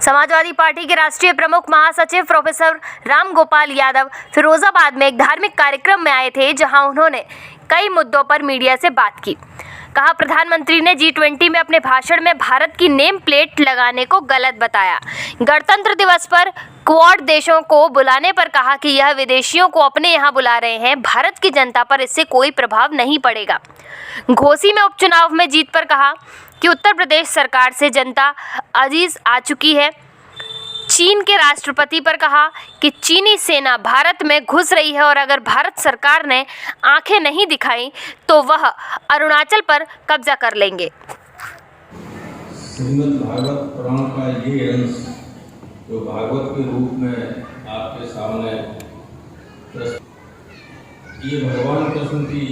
Samajwadi party के राष्ट्रीय प्रमुख महासचिव प्रोफेसर राम गोपाल यादव फिरोजाबाद में एक धार्मिक कार्यक्रम में आए थे, जहां उन्होंने कई मुद्दों पर मीडिया से बात की। कहा, प्रधानमंत्री ने G20 में अपने भाषण में भारत की नेम प्लेट लगाने को गलत बताया। गणतंत्र दिवस पर क्वाड देशों को बुलाने पर कहा कि यह विदेशियों को अपने यहाँ बुला रहे हैं, भारत की जनता पर इससे कोई प्रभाव नहीं पड़ेगा। घोसी में उपचुनाव में जीत पर कहा कि उत्तर प्रदेश सरकार से जनता अजीज आ चुकी है। चीन के राष्ट्रपति पर कहा कि चीनी सेना भारत में घुस रही है और अगर भारत सरकार ने आंखें नहीं दिखाई तो वह अरुणाचल पर कब्जा कर लेंगे। श्रीमद् भागवत पुराण का ये अंश जो भागवत के रूप में आपके सामने ये भगवान कृष्ण की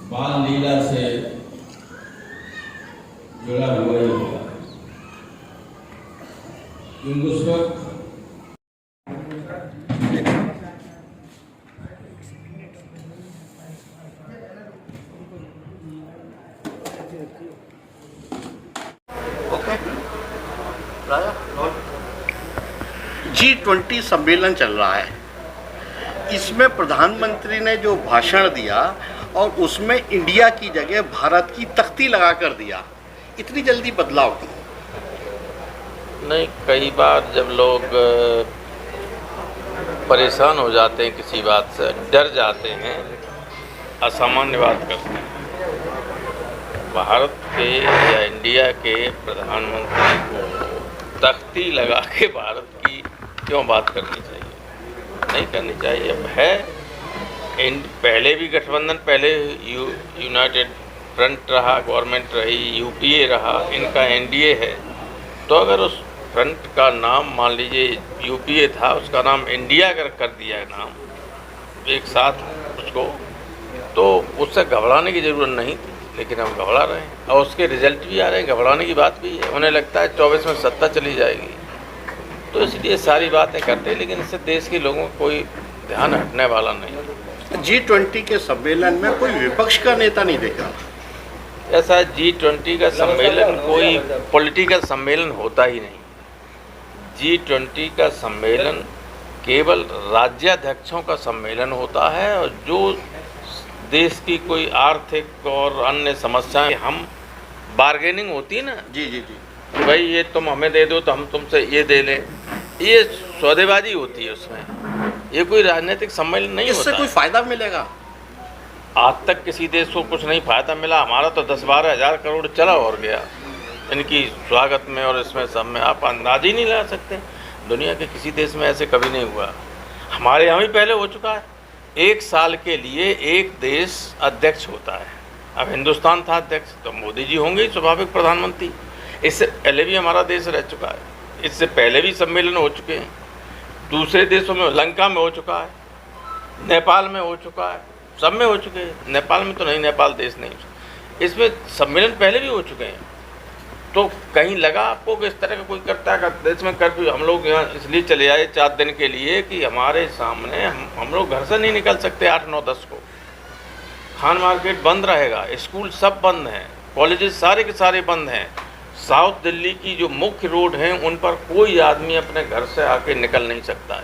बाल लीला से जुड़ा हुआ ही होगा। क्योंकि उस वक्त G20 सम्मेलन चल रहा है। इसमें प्रधानमंत्री ने जो भाषण दिया और उसमें इंडिया की जगह भारत की तख्ती लगा कर दिया, इतनी जल्दी बदलाव क्यों? नहीं, कई बार जब लोग परेशान हो जाते हैं किसी बात से, डर जाते हैं, असामान्य बात करते हैं। भारत के या इंडिया के प्रधानमंत्री को तख्ती लगा के भारत की क्यों बात करनी चाहिए? नहीं करनी चाहिए। अब है पहले भी गठबंधन, पहले यूनाइटेड फ्रंट रहा, गवर्नमेंट रही, यूपीए रहा, इनका एनडीए है। तो अगर उस फ्रंट का नाम मान लीजिए यूपीए था, उसका नाम इंडिया अगर कर दिया है नाम एक साथ उसको, तो उससे घबराने की ज़रूरत नहीं थी। लेकिन हम घबरा रहे हैं और उसके रिजल्ट भी आ रहे हैं, घबराने की बात भी है। उन्हें लगता है 24 में सत्ता चली जाएगी, तो इसलिए सारी बातें करते हैं, लेकिन इससे देश के लोगों को कोई ध्यान हटने वाला नहीं। G20 के सम्मेलन में कोई विपक्ष का नेता नहीं देखा। ऐसा G20 का सम्मेलन कोई पॉलिटिकल सम्मेलन होता ही नहीं। G20 का सम्मेलन केवल राज्याध्यक्षों का सम्मेलन होता है, और जो देश की कोई आर्थिक और अन्य समस्याएं, हम बार्गेनिंग होती है ना, जी, भाई ये तुम हमें दे दो तो हम तुमसे ये दे लें, ये सौदेबाजी होती है उसमें। ये कोई राजनीतिक सम्मेलन नहीं होता। इससे कोई फायदा मिलेगा? आज तक किसी देश को कुछ नहीं फायदा मिला। हमारा तो 10-12 हज़ार करोड़ चला और गया इनकी स्वागत में और इसमें सब में। आप अंदाज ही नहीं लगा सकते। दुनिया के किसी देश में ऐसे कभी नहीं हुआ। हमारे यहाँ भी पहले हो चुका है। 1 साल के लिए एक देश अध्यक्ष होता है। अब हिंदुस्तान था अध्यक्ष, तो मोदी जी होंगे ही स्वाभाविक प्रधानमंत्री। इससे पहले भी हमारा देश रह चुका है, इससे पहले भी सम्मेलन हो चुके हैं। दूसरे देशों में, लंका में हो चुका है, नेपाल में हो चुका है, सब में हो चुके हैं। नेपाल में तो नहीं, नेपाल देश नहीं। इसमें सम्मेलन पहले भी हो चुके हैं। तो कहीं लगा आपको कि इस तरह का कोई करता है? देश में कर्फ्यू, हम लोग यहाँ इसलिए चले आए 4 दिन के लिए कि हमारे सामने हम लोग घर से नहीं निकल सकते 8, 9, 10 को। खान मार्केट बंद रहेगा, स्कूल सब बंद हैं, कॉलेजेस सारे के सारे बंद हैं। साउथ दिल्ली की जो मुख्य रोड हैं उन पर कोई आदमी अपने घर से आके निकल नहीं सकता है।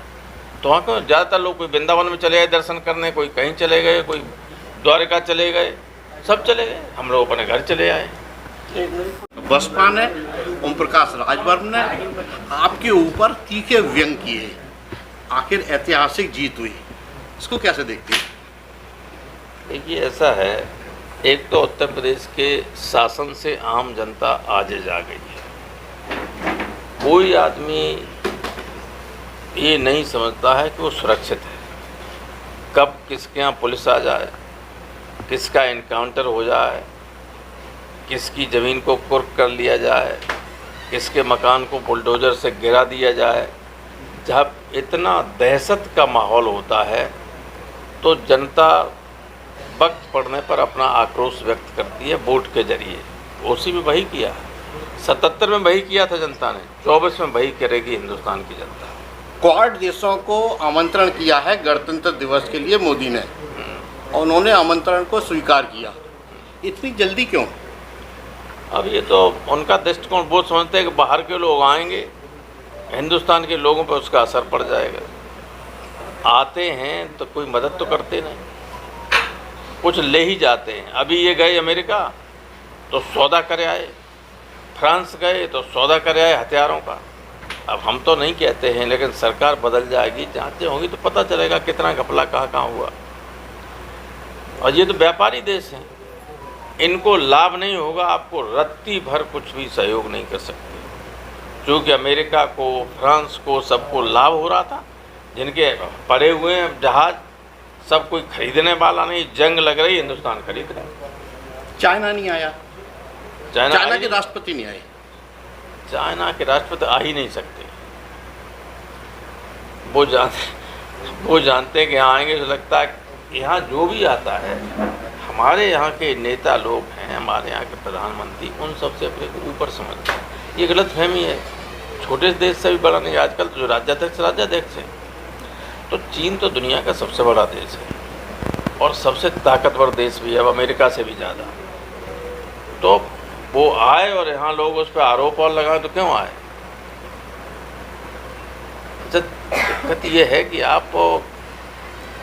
तो वहाँ को ज़्यादातर लोग कोई वृंदावन में चले गए दर्शन करने, कोई कहीं चले गए, कोई द्वारका चले गए, सब चले गए। हम लोग अपने घर चले आए। बसपा ने, ओम प्रकाश राजभर ने आपके ऊपर तीखे व्यंग किए। आखिर ऐतिहासिक जीत हुई, इसको कैसे देखते हैं? देखिए, ऐसा है, एक तो उत्तर प्रदेश के शासन से आम जनता आज जा गई है। कोई आदमी ये नहीं समझता है कि वो सुरक्षित है। कब किसके यहाँ पुलिस आ जाए, किसका इनकाउंटर हो जाए, किसकी ज़मीन को कुर्क कर लिया जाए, किसके मकान को बुलडोज़र से गिरा दिया जाए। जब इतना दहशत का माहौल होता है तो जनता वक्त पड़ने पर अपना आक्रोश व्यक्त करती है वोट के जरिए। उसी में वही किया, 77 में वही किया था जनता ने, 24 में वही करेगी हिंदुस्तान की जनता। क्वाड देशों को आमंत्रण किया है गणतंत्र दिवस के लिए मोदी ने, और उन्होंने आमंत्रण को स्वीकार किया। इतनी जल्दी क्यों? अब ये तो उनका दृष्टिकोण, वो समझते हैं कि बाहर के लोग आएंगे, हिंदुस्तान के लोगों पर उसका असर पड़ जाएगा। आते हैं तो कोई मदद तो करते नहीं, कुछ ले ही जाते हैं। अभी ये गए अमेरिका तो सौदा करे आए, फ्रांस गए तो सौदा करे आए हथियारों का। अब हम तो नहीं कहते हैं, लेकिन सरकार बदल जाएगी, जांचें होंगी तो पता चलेगा कितना घपला कहाँ हुआ। और ये तो व्यापारी देश हैं, इनको लाभ नहीं होगा, आपको रत्ती भर कुछ भी सहयोग नहीं कर सकते। क्योंकि अमेरिका को, फ्रांस को, सबको लाभ हो रहा था। जिनके पड़े हुए हैं जहाज, सब कोई खरीदने वाला नहीं, जंग लग रही, हिंदुस्तान खरीद रहा है। चाइना नहीं आया, चाइना के राष्ट्रपति नहीं आए। चाइना के राष्ट्रपति आ ही नहीं सकते। वो जानते हैं कि यहाँ आएंगे तो लगता है यहाँ जो भी आता है, हमारे यहाँ के नेता लोग हैं, हमारे यहाँ के प्रधानमंत्री, उन सबसे अपने को ऊपर समझते हैं। ये गलतफहमी है। छोटे देश से भी बड़ा नहीं, आजकल जो राज्याध्यक्ष हैं। तो चीन तो दुनिया का सबसे बड़ा देश है और सबसे ताकतवर देश भी है, अब अमेरिका से भी ज़्यादा। तो वो आए और यहाँ लोग उस पर आरोप और लगाए तो क्यों आए? दिक्कत ये है कि आप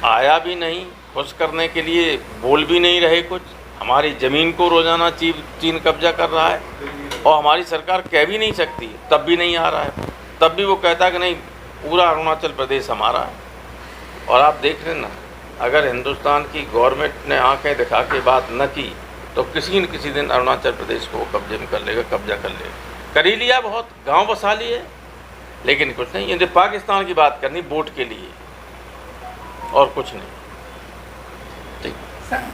आया भी नहीं, खुश करने के लिए बोल भी नहीं रहे कुछ। हमारी ज़मीन को रोज़ाना चीन कब्जा कर रहा है और हमारी सरकार कह भी नहीं सकती, तब भी नहीं आ रहा है। तब भी वो कहता है कि नहीं, पूरा अरुणाचल प्रदेश हमारा है। और आप देख रहे ना, अगर हिंदुस्तान की गवर्नमेंट ने आंखें दिखा के बात न की तो किसी न किसी दिन अरुणाचल प्रदेश को कब्जे में कर लेगा, कब्जा कर लेगा। कर ही लिया, बहुत गांव बसा लिए, लेकिन कुछ नहीं। ये पाकिस्तान की बात करनी वोट के लिए और कुछ नहीं। ठीक।